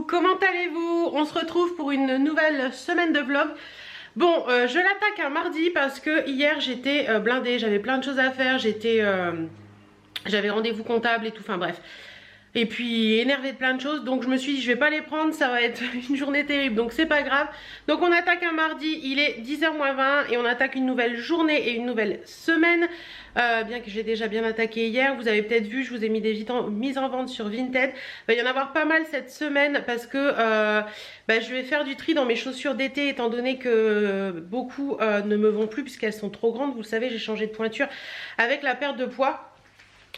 coucou, comment allez-vous? On se retrouve pour une nouvelle semaine de vlog. Bon, je l'attaque un mardi parce que hier j'étais blindée, j'avais plein de choses à faire, j'avais rendez-vous comptable et tout, enfin bref. Et puis énervée de plein de choses, donc je me suis dit je vais pas les prendre, ça va être une journée terrible, donc c'est pas grave. Donc on attaque un mardi, il est 10h-20 et on attaque une nouvelle journée et une nouvelle semaine. Bien que j'ai déjà bien attaqué hier, vous avez peut-être vu, je vous ai mis des mises en vente sur Vinted. Il va y en avoir pas mal cette semaine parce que je vais faire du tri dans mes chaussures d'été étant donné que beaucoup ne me vont plus puisqu'elles sont trop grandes. Vous le savez, j'ai changé de pointure avec la perte de poids.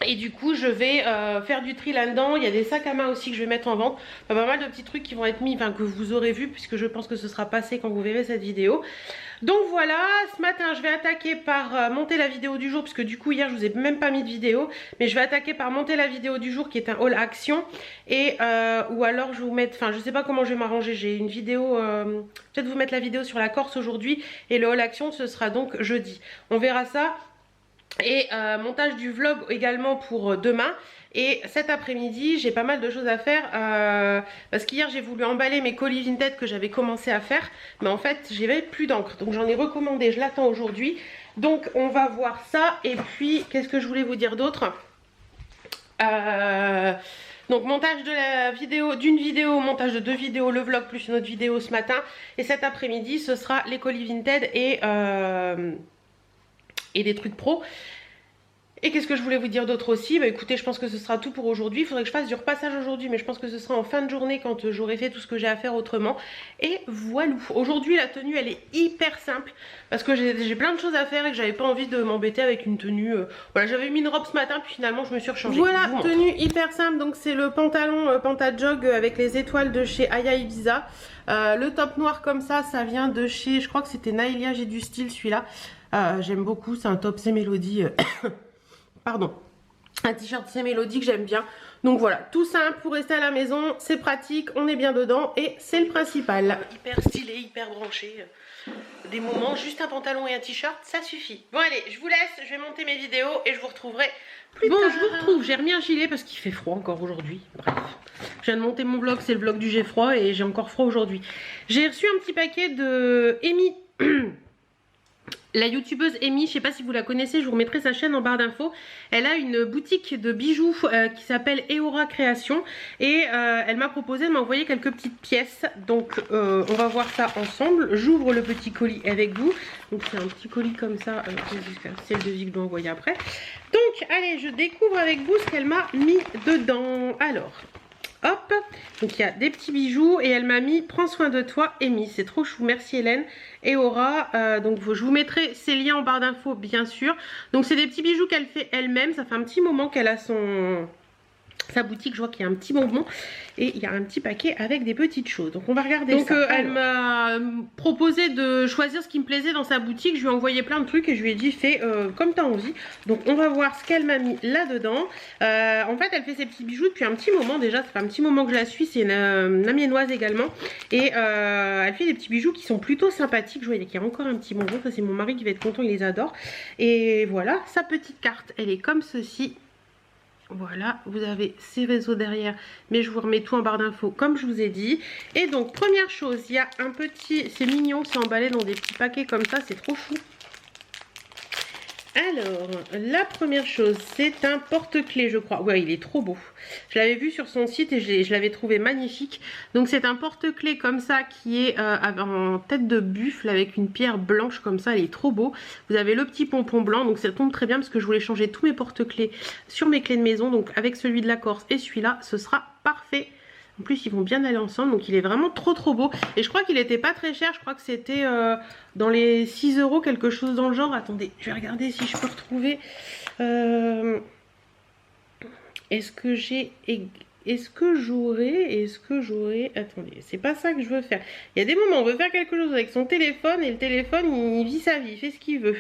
Et du coup je vais faire du tri là-dedans. Il y a des sacs à main aussi que je vais mettre en vente, pas mal de petits trucs qui vont être mis, enfin que vous aurez vu puisque je pense que ce sera passé quand vous verrez cette vidéo. Donc voilà, ce matin je vais attaquer par monter la vidéo du jour, puisque du coup hier je vous ai même pas mis de vidéo. Mais je vais attaquer par monter la vidéo du jour qui est un haul action. Et ou alors je vais vous mettre, enfin je sais pas comment je vais m'arranger, j'ai une vidéo, peut-être vous mettre la vidéo sur la Corse aujourd'hui. Et le haul action ce sera donc jeudi, on verra ça. Et montage du vlog également pour demain. Et cet après-midi j'ai pas mal de choses à faire parce qu'hier j'ai voulu emballer mes colis Vinted que j'avais commencé à faire, mais en fait j'avais plus d'encre, donc j'en ai recommandé, je l'attends aujourd'hui. Donc on va voir ça. Et puis qu'est-ce que je voulais vous dire d'autre, donc montage de la vidéo, d'une vidéo, montage de 2 vidéos, le vlog plus une autre vidéo ce matin. Et cet après-midi ce sera les colis Vinted et des trucs pro. Et qu'est-ce que je voulais vous dire d'autre aussi? Bah écoutez, je pense que ce sera tout pour aujourd'hui. Il faudrait que je fasse du repassage aujourd'hui, mais je pense que ce sera en fin de journée quand j'aurai fait tout ce que j'ai à faire autrement. Et voilà. Aujourd'hui la tenue elle est hyper simple parce que j'ai plein de choses à faire et que j'avais pas envie de m'embêter avec une tenue. Voilà, j'avais mis une robe ce matin puis finalement je me suis rechangée. Voilà, tenue hyper simple. Donc c'est le pantalon Pantajog avec les étoiles de chez Aya Ibiza. Le top noir comme ça vient de chez, je crois que c'était Naïlia, j'ai du style celui-là. J'aime beaucoup, c'est un top C'est Mélodie. Pardon, un t-shirt C'est Mélodie que j'aime bien. Donc voilà, tout simple pour rester à la maison, c'est pratique, on est bien dedans et c'est le principal. Hyper stylé, hyper branché. Des moments, juste un pantalon et un t-shirt, ça suffit. Bon allez, je vous laisse, je vais monter mes vidéos et je vous retrouverai plus tard. Bon, je vous retrouve, j'ai remis un gilet parce qu'il fait froid encore aujourd'hui. Bref, je viens de monter mon vlog, c'est le vlog du j'ai froid et j'ai encore froid aujourd'hui. J'ai reçu un petit paquet de Amy. La youtubeuse Amy, je sais pas si vous la connaissez, je vous remettrai sa chaîne en barre d'infos. Elle a une boutique de bijoux qui s'appelle Eora Création. Et elle m'a proposé de m'envoyer quelques petites pièces. Donc on va voir ça ensemble. J'ouvre le petit colis avec vous. Donc c'est un petit colis comme ça. C'est le devis que je dois envoyer après. Donc allez, je découvre avec vous ce qu'elle m'a mis dedans. Alors... hop, donc il y a des petits bijoux et elle m'a mis prends soin de toi Amy, c'est trop chou, merci Hélène. Et Aura, donc je vous mettrai ces liens en barre d'infos bien sûr. Donc c'est des petits bijoux qu'elle fait elle-même, ça fait un petit moment qu'elle a sa boutique, je vois qu'il y a un petit bonbon et il y a un petit paquet avec des petites choses. Donc on va regarder ça. Donc elle m'a proposé de choisir ce qui me plaisait dans sa boutique. Je lui ai envoyé plein de trucs et je lui ai dit fais comme tu as envie. Donc on va voir ce qu'elle m'a mis là-dedans. En fait elle fait ses petits bijoux depuis un petit moment déjà. Ça fait un petit moment que je la suis. C'est une amiénoise également. Et elle fait des petits bijoux qui sont plutôt sympathiques. Je vois qu'il y a encore un petit bonbon. Ça c'est mon mari qui va être content, il les adore. Et voilà, sa petite carte. Elle est comme ceci. Voilà, vous avez ces réseaux derrière, mais je vous remets tout en barre d'infos comme je vous ai dit. Et donc première chose, il y a un petit, c'est mignon, c'est emballé dans des petits paquets comme ça, c'est trop chou. Alors, la première chose, c'est un porte-clés, je crois. Ouais, il est trop beau. Je l'avais vu sur son site et je l'avais trouvé magnifique. Donc, c'est un porte-clés comme ça qui est en tête de buffle avec une pierre blanche comme ça. Il est trop beau. Vous avez le petit pompon blanc. Donc, ça tombe très bien parce que je voulais changer tous mes porte-clés sur mes clés de maison. Donc, avec celui de la Corse et celui-là, ce sera parfait. En plus ils vont bien aller ensemble, donc il est vraiment trop beau. Et je crois qu'il était pas très cher, je crois que c'était dans les 6 €, quelque chose dans le genre. Attendez, je vais regarder si je peux retrouver. Est-ce que j'aurais... Attendez, c'est pas ça que je veux faire. Il y a des moments où on veut faire quelque chose avec son téléphone et le téléphone il vit sa vie, il fait ce qu'il veut.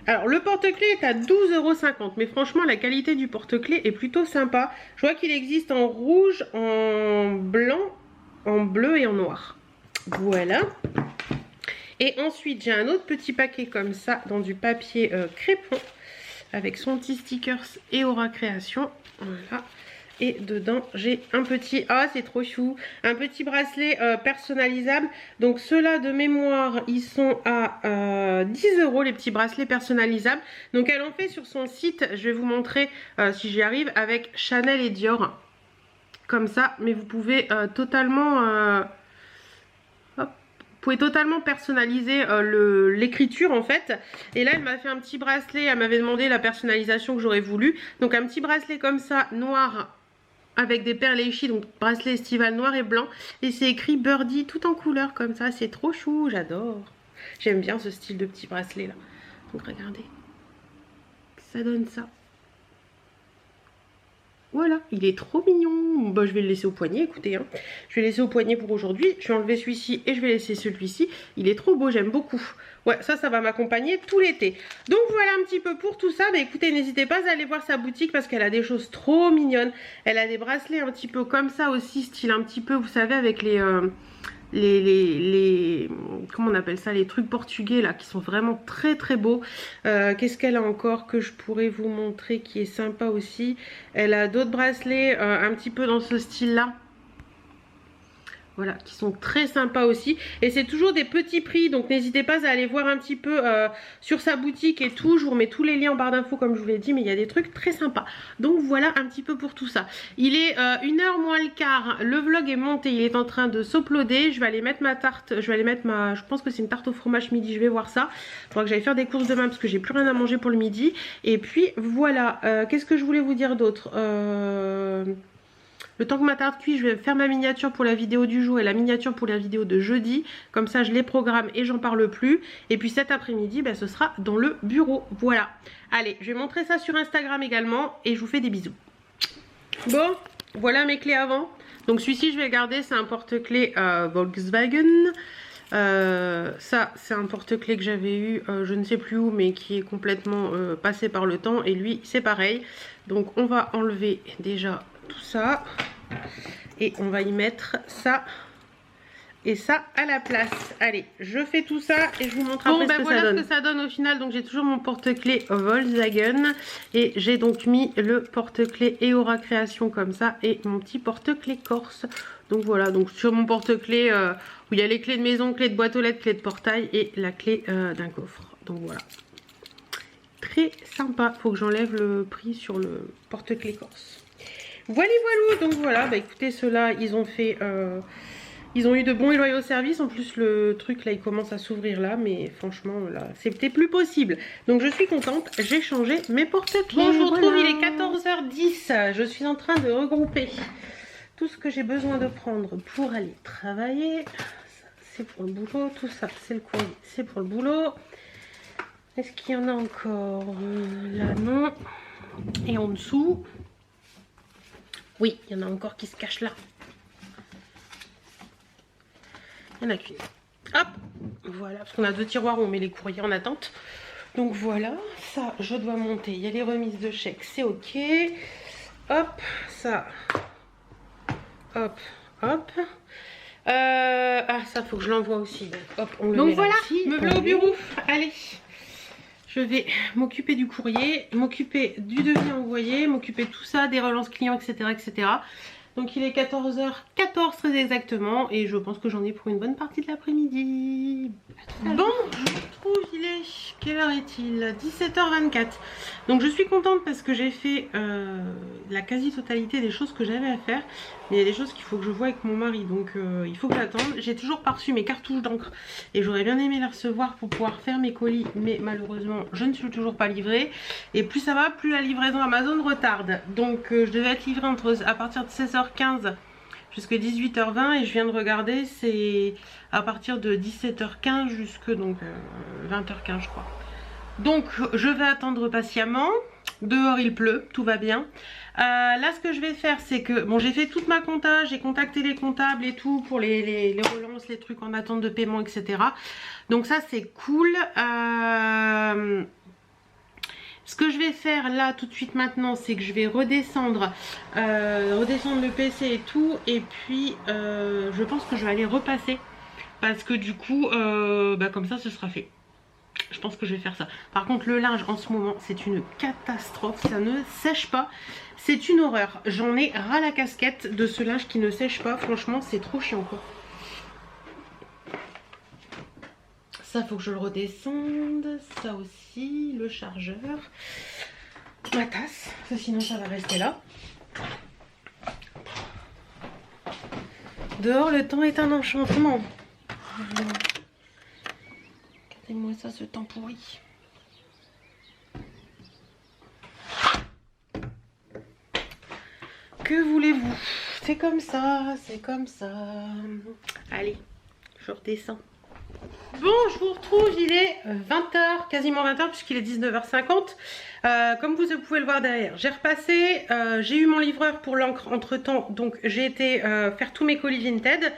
Alors le porte-clés est à 12,50 €, mais franchement la qualité du porte-clés est plutôt sympa. Je vois qu'il existe en rouge, en blanc, en bleu et en noir. Voilà. Et ensuite, j'ai un autre petit paquet comme ça, dans du papier crépon, avec son petit stickers et Aura Création. Voilà. Et dedans, j'ai un petit... Ah, c'est trop chou! Un petit bracelet personnalisable. Donc, ceux-là, de mémoire, ils sont à 10 € les petits bracelets personnalisables. Donc, elle en fait sur son site. Je vais vous montrer, si j'y arrive, avec Chanel et Dior. Comme ça. Mais vous pouvez totalement... Vous pouvez totalement personnaliser l'écriture en fait. Et là elle m'a fait un petit bracelet, elle m'avait demandé la personnalisation que j'aurais voulu. Donc un petit bracelet comme ça, noir, avec des perles Eishi, donc bracelet estival noir et blanc. Et c'est écrit Birdie tout en couleur comme ça, c'est trop chou, j'adore. J'aime bien ce style de petit bracelet là. Donc regardez, ça donne ça. Voilà, il est trop mignon. Bah, je vais le laisser au poignet, écoutez. Hein. Je vais le laisser au poignet pour aujourd'hui. Je vais enlever celui-ci et je vais laisser celui-ci. Il est trop beau, j'aime beaucoup. Ouais, ça va m'accompagner tout l'été. Donc voilà un petit peu pour tout ça. Bah, écoutez, n'hésitez pas à aller voir sa boutique parce qu'elle a des choses trop mignonnes. Elle a des bracelets un petit peu comme ça aussi, style un petit peu, vous savez, avec les comment on appelle ça, les trucs portugais là qui sont vraiment très très beaux. Qu'est-ce qu'elle a encore que je pourrais vous montrer qui est sympa aussi? Elle a d'autres bracelets un petit peu dans ce style là. Voilà, qui sont très sympas aussi. Et c'est toujours des petits prix, donc n'hésitez pas à aller voir un petit peu sur sa boutique et tout. Je vous remets tous les liens en barre d'infos comme je vous l'ai dit, mais il y a des trucs très sympas. Donc voilà un petit peu pour tout ça. Il est 1h moins le quart, le vlog est monté, il est en train de s'uploader. Je vais aller mettre ma tarte, je vais aller mettre ma... Je pense que c'est une tarte au fromage midi, je vais voir ça. Il faudra que j'aille faire des courses demain parce que j'ai plus rien à manger pour le midi. Et puis voilà, qu'est-ce que je voulais vous dire d'autre Le temps que ma tarte cuit, je vais faire ma miniature pour la vidéo du jour et la miniature pour la vidéo de jeudi. Comme ça, je les programme et j'en parle plus. Et puis cet après-midi, bah, ce sera dans le bureau. Voilà. Allez, je vais montrer ça sur Instagram également et je vous fais des bisous. Bon, voilà mes clés avant. Donc celui-ci, je vais le garder. C'est un porte-clés Volkswagen. Ça, c'est un porte-clés que j'avais eu, je ne sais plus où, mais qui est complètement passé par le temps. Et lui, c'est pareil. Donc on va enlever déjà tout ça et on va y mettre ça et ça à la place. Allez, je fais tout ça et je vous montre après ce que ça donne au final. Donc j'ai toujours mon porte-clés Volkswagen et j'ai donc mis le porte-clés Aura Création comme ça et mon petit porte-clés Corse. Donc voilà, donc sur mon porte-clés où il y a les clés de maison, clés de boîte aux lettres, clés de portail et la clé d'un coffre. Donc voilà, très sympa. Faut que j'enlève le prix sur le porte-clés Corse. Voilà, donc voilà, bah écoutez, ceux-là, ils ont fait, ils ont eu de bons et loyaux services. En plus, le truc là, il commence à s'ouvrir là, mais franchement, là, c'était plus possible. Donc, je suis contente, j'ai changé mes porte-clés. Bon, je vous retrouve, il est 14h10. Je suis en train de regrouper tout ce que j'ai besoin de prendre pour aller travailler. C'est pour le boulot, tout ça, c'est le courrier, c'est pour le boulot. Est-ce qu'il y en a encore? Là, non. Et en dessous... Oui, il y en a encore qui se cachent là. Il n'y en a qu'une. Hop, voilà, parce qu'on a deux tiroirs où on met les courriers en attente. Donc voilà, ça, je dois monter. Il y a les remises de chèques, c'est ok. Hop, ça. Hop, hop. Ah, ça, faut que je l'envoie aussi. Hop, on le met voilà, là-dessus. Me voilà au bureau. Allez. Je vais m'occuper du courrier, m'occuper du devis envoyé, m'occuper de tout ça, des relances clients, etc. etc. Donc il est 14h14 très exactement et je pense que j'en ai pour une bonne partie de l'après-midi. Bon, je trouve il est... Quelle heure est-il? 17h24. Donc je suis contente parce que j'ai fait la quasi-totalité des choses que j'avais à faire. Mais il y a des choses qu'il faut que je vois avec mon mari, donc il faut que j'attende. J'ai toujours pas reçu mes cartouches d'encre et j'aurais bien aimé les recevoir pour pouvoir faire mes colis. Mais malheureusement, je ne suis toujours pas livrée. Et plus ça va, plus la livraison Amazon retarde. Donc je devais être livrée à partir de 16h15 jusqu'à 18h20 et je viens de regarder, c'est à partir de 17h15 jusque donc 20h15 je crois. Donc je vais attendre patiemment. Dehors il pleut, tout va bien. Là ce que je vais faire c'est que bon, j'ai fait toute ma compta, j'ai contacté les comptables et tout pour les relances, les trucs en attente de paiement, etc. Donc ça c'est cool. Ce que je vais faire là tout de suite maintenant, c'est que je vais redescendre le PC et tout. Et puis je pense que je vais aller repasser parce que du coup, comme ça ce sera fait. Je pense que je vais faire ça. Par contre le linge en ce moment c'est une catastrophe, ça ne sèche pas. C'est une horreur. J'en ai ras la casquette de ce linge qui ne sèche pas. Franchement c'est trop chiant quoi. Ça faut que je le redescende. Ça aussi, le chargeur. Ma tasse, ça, sinon ça va rester là. Dehors le temps est un enchantement. Regardez-moi ça, ce temps pourri. Que voulez-vous? C'est comme ça, c'est comme ça. Allez, je redescends. Bon, je vous retrouve, il est 20h, quasiment 20h puisqu'il est 19h50. Comme vous pouvez le voir derrière, j'ai repassé, j'ai eu mon livreur pour l'encre entre temps, donc j'ai été faire tous mes colis Vinted.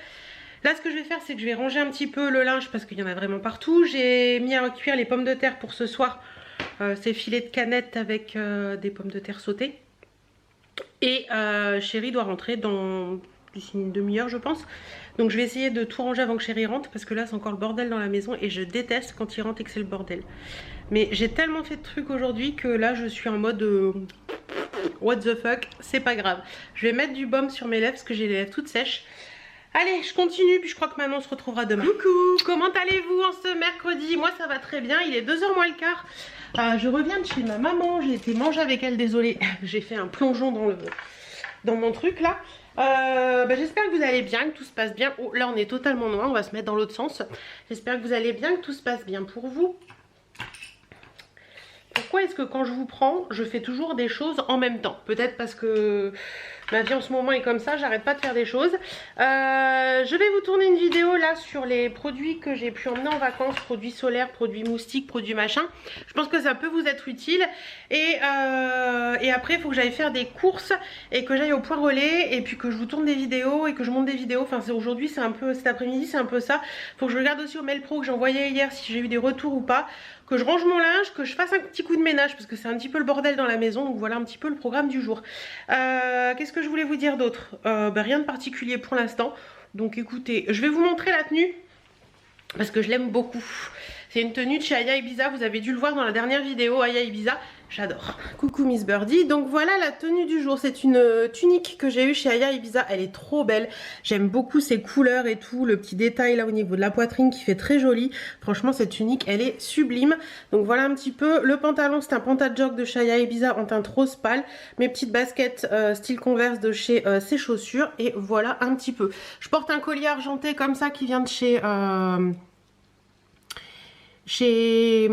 Là ce que je vais faire c'est que je vais ranger un petit peu le linge parce qu'il y en a vraiment partout. J'ai mis à cuire les pommes de terre pour ce soir, ces filets de canettes avec des pommes de terre sautées. Et Chéri doit rentrer dans d'ici une demi-heure je pense. Donc je vais essayer de tout ranger avant que Chéri rentre parce que là c'est encore le bordel dans la maison et je déteste quand il rentre et que c'est le bordel. Mais j'ai tellement fait de trucs aujourd'hui que là je suis en mode what the fuck, c'est pas grave. Je vais mettre du baume sur mes lèvres parce que j'ai les lèvres toutes sèches. Allez, je continue puis je crois que maintenant on se retrouvera demain. Coucou, comment allez-vous en ce mercredi? Moi ça va très bien, il est 2h moins le quart. Je reviens de chez ma maman, j'ai été manger avec elle, désolée. J'ai fait un plongeon dans mon truc là. J'espère que vous allez bien, que tout se passe bien. Oh, là on est totalement noir, on va se mettre dans l'autre sens. J'espère que vous allez bien, que tout se passe bien pour vous. Pourquoi est-ce que quand je vous prends, je fais toujours des choses en même temps? Peut-être parce que ma vie en ce moment est comme ça, j'arrête pas de faire des choses. Je vais vous tourner une vidéo là sur les produits que j'ai pu emmener en vacances, produits solaires, produits moustiques, produits machin. Je pense que ça peut vous être utile. Et après il faut que j'aille faire des courses et que j'aille au point relais et puis que je vous tourne des vidéos et que je monte des vidéos. Enfin aujourd'hui c'est un peu, cet après-midi c'est un peu ça. Faut que je regarde aussi au mail pro que j'ai envoyé hier si j'ai eu des retours ou pas. Que je range mon linge, que je fasse un petit coup de ménage parce que c'est un petit peu le bordel dans la maison. Donc voilà un petit peu le programme du jour. Qu'est-ce que je voulais vous dire d'autre? Rien de particulier pour l'instant. Donc écoutez, je vais vous montrer la tenue parce que je l'aime beaucoup. C'est une tenue de chez Aya Ibiza, vous avez dû le voir dans la dernière vidéo, Aya Ibiza, j'adore. Coucou Miss Birdie, donc voilà la tenue du jour, c'est une tunique que j'ai eue chez Aya Ibiza, elle est trop belle, j'aime beaucoup ses couleurs et tout, le petit détail là au niveau de la poitrine qui fait très joli, franchement cette tunique elle est sublime. Donc voilà un petit peu, le pantalon c'est un pantalon de chez Aya Ibiza en teinte rose pâle, mes petites baskets style Converse de chez ses chaussures et voilà un petit peu. Je porte un collier argenté comme ça qui vient de chez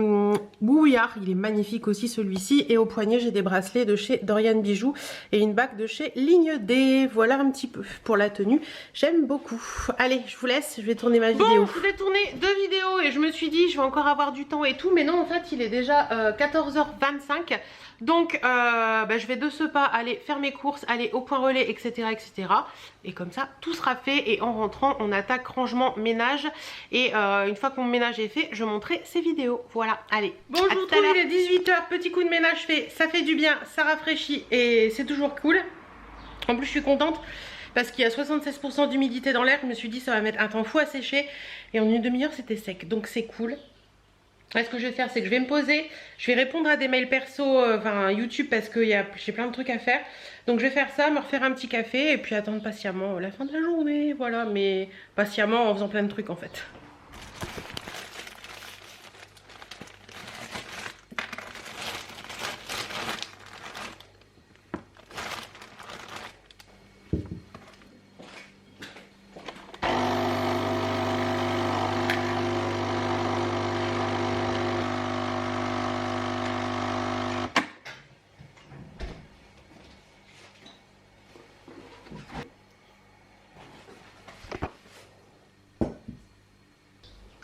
Bouillard, il est magnifique aussi celui-ci. Et au poignet j'ai des bracelets de chez Dorian Bijoux et une bague de chez Ligne D. Voilà un petit peu pour la tenue, j'aime beaucoup. Allez je vous laisse, je vais tourner ma vidéo. Bon, je voulais tourner 2 vidéos et je me suis dit je vais encore avoir du temps et tout. Mais non en fait il est déjà 14h25. Donc je vais de ce pas aller faire mes courses, aller au point relais, etc. etc. Et comme ça tout sera fait et en rentrant on attaque rangement ménage. Et une fois que mon ménage est fait je montrerai ces vidéos. Voilà, allez. Bon je vous retrouve, il est 18h, petit coup de ménage fait, ça fait du bien, ça rafraîchit et c'est toujours cool. En plus je suis contente parce qu'il y a 76% d'humidité dans l'air. Je me suis dit ça va mettre un temps fou à sécher et en une demi-heure c'était sec, donc c'est cool. Là, ce que je vais faire, c'est que je vais me poser, je vais répondre à des mails perso, YouTube parce que j'ai plein de trucs à faire. Donc je vais faire ça, me refaire un petit café et puis attendre patiemment la fin de la journée, voilà, mais patiemment en faisant plein de trucs en fait.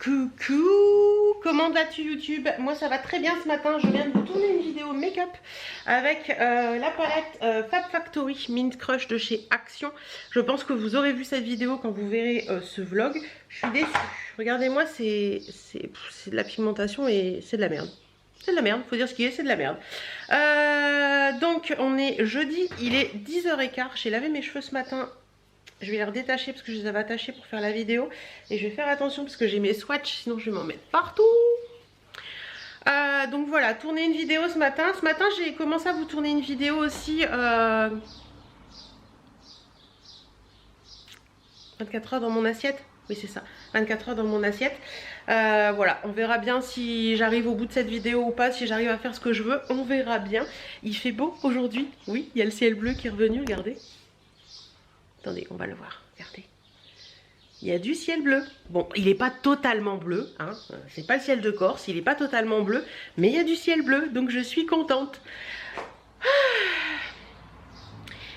Coucou, comment vas-tu YouTube? Moi ça va très bien ce matin, je viens de vous tourner une vidéo make-up avec la palette Fab Factory Mint Crush de chez Action. Je pense que vous aurez vu cette vidéo quand vous verrez ce vlog. Je suis déçue, regardez-moi, c'est de la pigmentation et c'est de la merde. C'est de la merde, faut dire ce qu'il est, c'est de la merde. Donc on est jeudi, il est 10h15, j'ai lavé mes cheveux ce matin Je vais les redétacher parce que je les avais attachés pour faire la vidéo. Et je vais faire attention parce que j'ai mes swatchs, sinon je vais m'en mettre partout. Donc voilà, tourner une vidéo ce matin. Ce matin, j'ai commencé à vous tourner une vidéo aussi. 24 heures dans mon assiette. Oui, c'est ça. 24 heures dans mon assiette. Voilà, on verra bien si j'arrive au bout de cette vidéo ou pas, si j'arrive à faire ce que je veux. On verra bien. Il fait beau aujourd'hui. Oui, il y a le ciel bleu qui est revenu, regardez. Attendez, on va le voir, regardez. Il y a du ciel bleu. Bon, il n'est pas totalement bleu, hein. C'est pas le ciel de Corse, il n'est pas totalement bleu, mais il y a du ciel bleu, donc je suis contente.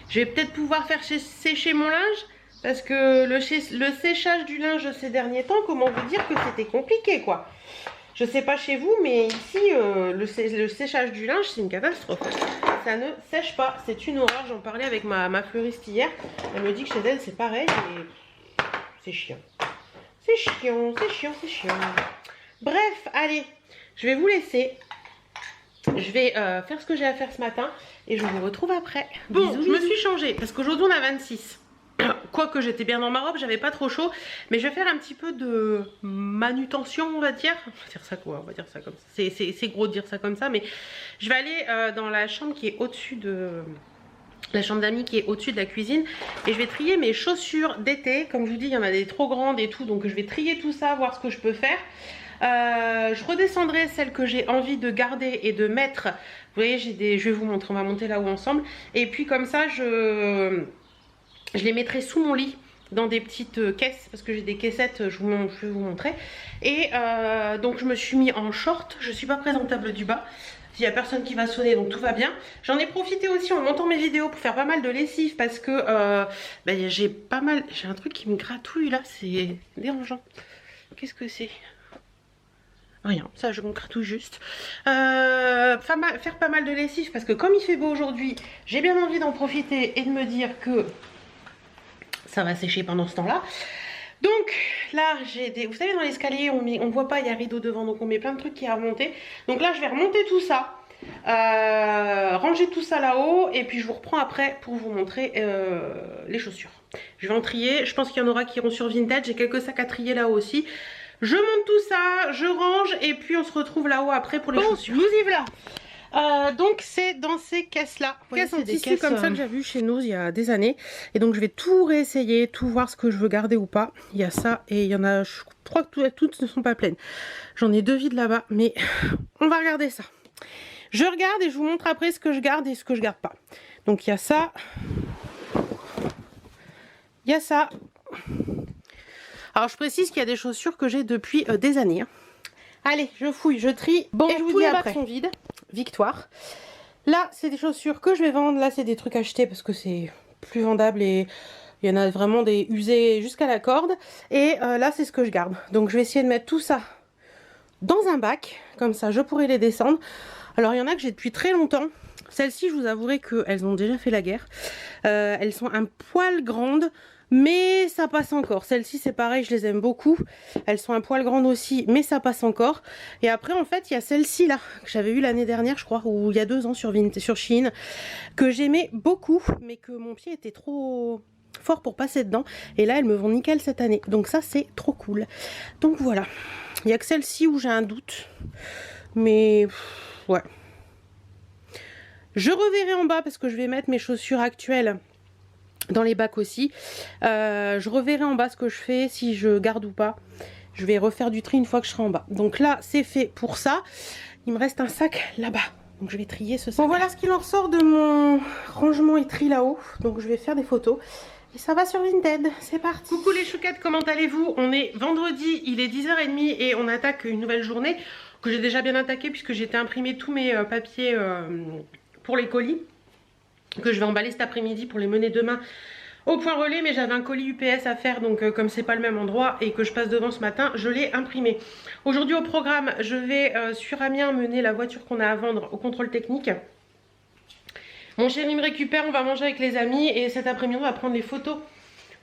Je vais peut-être pouvoir faire sécher mon linge, parce que le séchage du linge ces derniers temps, comment vous dire que c'était compliqué, quoi. Je sais pas chez vous, mais ici, le séchage du linge, c'est une catastrophe. Ça ne sèche pas, c'est une horreur. J'en parlais avec ma fleuriste hier. Elle me dit que chez elle, c'est pareil. C'est chiant. C'est chiant, c'est chiant, c'est chiant. Bref, allez, je vais vous laisser. Je vais faire ce que j'ai à faire ce matin. Et je vous retrouve après. Bon, bisous, je me suis changée, parce qu'aujourd'hui, on a 26. Quoique j'étais bien dans ma robe, j'avais pas trop chaud, mais je vais faire un petit peu de manutention, on va dire. On va dire ça quoi, on va dire ça comme ça. C'est gros de dire ça comme ça, mais je vais aller dans la chambre qui est au-dessus de... La chambre d'amis qui est au-dessus de la cuisine. Et je vais trier mes chaussures d'été. Comme je vous dis, il y en a des trop grandes et tout, donc je vais trier tout ça, voir ce que je peux faire. Je redescendrai celles que j'ai envie de garder et de mettre. Vous voyez, je vais vous montrer, on va monter là-haut ensemble. Et puis comme ça, je les mettrai sous mon lit dans des petites caisses parce que j'ai des caissettes, je vais vous montrer. Et donc je me suis mis en short, je suis pas présentable du bas. Il n'y a personne qui va sonner, donc tout va bien. J'en ai profité aussi en montant mes vidéos pour faire pas mal de lessive parce que j'ai un truc qui me gratouille là, c'est dérangeant. Qu'est-ce que c'est? Rien, ça je me gratouille juste. Faire pas mal de lessive parce que comme il fait beau aujourd'hui, j'ai bien envie d'en profiter et de me dire que ça va sécher pendant ce temps-là. Donc là, vous savez, dans l'escalier, on voit pas, il y a rideau devant, donc on met plein de trucs qui à remonter. Donc là, je vais remonter tout ça, ranger tout ça là-haut, et puis je vous reprends après pour vous montrer les chaussures. Je vais en trier, je pense qu'il y en aura qui iront sur Vinted, j'ai quelques sacs à trier là-haut aussi. Je monte tout ça, je range, et puis on se retrouve là-haut après pour les chaussures. Nous y voilà. Donc c'est dans ces caisses là, c'est des caisses comme ça que j'ai vu chez nous il y a des années. Et donc je vais tout réessayer, tout voir ce que je veux garder ou pas. Il y a ça et il y en a, je crois que toutes ne sont pas pleines. J'en ai 2 vides là-bas, mais on va regarder ça. Je regarde et je vous montre après ce que je garde et ce que je garde pas. Donc il y a ça, il y a ça. Alors je précise qu'il y a des chaussures que j'ai depuis des années. Allez, je fouille, je trie. Bon, et je vous dis après. Les bacs sont vides. Victoire. Là, c'est des chaussures que je vais vendre. Là, c'est des trucs achetés parce que c'est plus vendable et il y en a vraiment des usés jusqu'à la corde. Et là, c'est ce que je garde. Donc, je vais essayer de mettre tout ça dans un bac. Comme ça, je pourrai les descendre. Alors, il y en a que j'ai depuis très longtemps. Celles-ci, je vous avouerai qu'elles ont déjà fait la guerre. Elles sont un poil grandes. Mais ça passe encore. Celles-ci, c'est pareil, je les aime beaucoup. Elles sont un poil grandes aussi, mais ça passe encore. Et après, en fait, il y a celle-ci là, que j'avais eu l'année dernière, je crois, ou il y a 2 ans sur Shein, que j'aimais beaucoup, mais que mon pied était trop fort pour passer dedans. Et là, elles me vont nickel cette année. Donc ça, c'est trop cool. Donc voilà. Il n'y a que celle-ci où j'ai un doute. Mais ouais. Je reverrai en bas parce que je vais mettre mes chaussures actuelles dans les bacs aussi. Je reverrai en bas ce que je fais, si je garde ou pas. Je vais refaire du tri une fois que je serai en bas. Donc là, c'est fait pour ça. Il me reste un sac là-bas. Donc je vais trier ce sac. Bon, voilà ce qu'il en ressort de mon rangement et tri là-haut. Donc je vais faire des photos. Et ça va sur Vinted. C'est parti. Coucou les chouquettes, comment allez-vous? On est vendredi, il est 10h30 et on attaque une nouvelle journée que j'ai déjà bien attaquée puisque j'ai été imprimer tous mes papiers pour les colis, que je vais emballer cet après-midi pour les mener demain au point relais. Mais j'avais un colis UPS à faire, donc comme c'est pas le même endroit et que je passe devant ce matin, je l'ai imprimé. Aujourd'hui au programme, je vais sur Amiens mener la voiture qu'on a à vendre au contrôle technique. Mon chéri me récupère, on va manger avec les amis et cet après-midi on va prendre les photos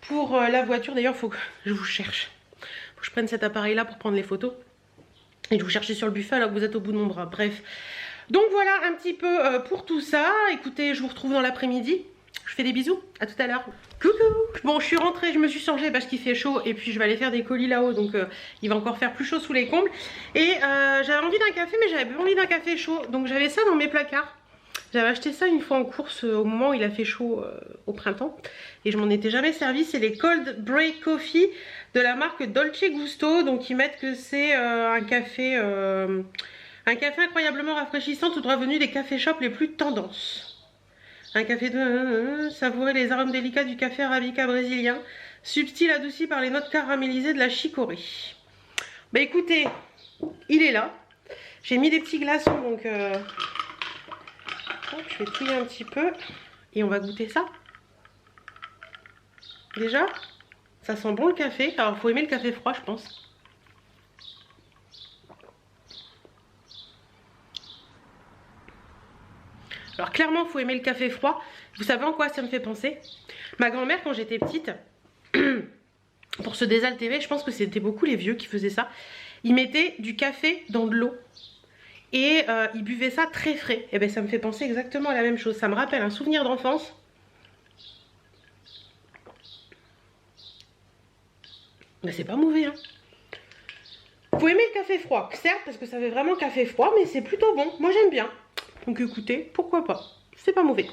pour la voiture. D'ailleurs faut que je vous cherche, faut que je prenne cet appareil là pour prendre les photos et je vous chercher sur le buffet alors que vous êtes au bout de mon bras. Bref, donc voilà un petit peu pour tout ça. Écoutez, je vous retrouve dans l'après-midi. Je fais des bisous, à tout à l'heure. Coucou. Bon, je suis rentrée, je me suis changée parce qu'il fait chaud et puis je vais aller faire des colis là-haut, donc il va encore faire plus chaud sous les combles. Et j'avais envie d'un café, mais j'avais pas envie d'un café chaud, donc j'avais ça dans mes placards. J'avais acheté ça une fois en course au moment où il a fait chaud au printemps et je m'en étais jamais servi. C'est les Cold Break Coffee de la marque Dolce Gusto. Donc ils mettent que c'est un café incroyablement rafraîchissant, tout droit venu des cafés shops les plus tendances. Un café de savourer les arômes délicats du café arabica brésilien, subtil adouci par les notes caramélisées de la chicorée. Bah écoutez, il est là. J'ai mis des petits glaçons, donc je vais touiller un petit peu et on va goûter ça. Déjà, ça sent bon le café. Alors, il faut aimer le café froid, je pense. Alors, clairement, il faut aimer le café froid. Vous savez en quoi ça me fait penser? Ma grand-mère, quand j'étais petite, pour se désaltérer, je pense que c'était beaucoup les vieux qui faisaient ça. Ils mettaient du café dans de l'eau. Et ils buvaient ça très frais. Et bien ça me fait penser exactement à la même chose. Ça me rappelle un souvenir d'enfance. Mais c'est pas mauvais, hein. Faut aimer le café froid, certes, parce que ça fait vraiment café froid, mais c'est plutôt bon. Moi j'aime bien. Donc écoutez, pourquoi pas. C'est pas mauvais.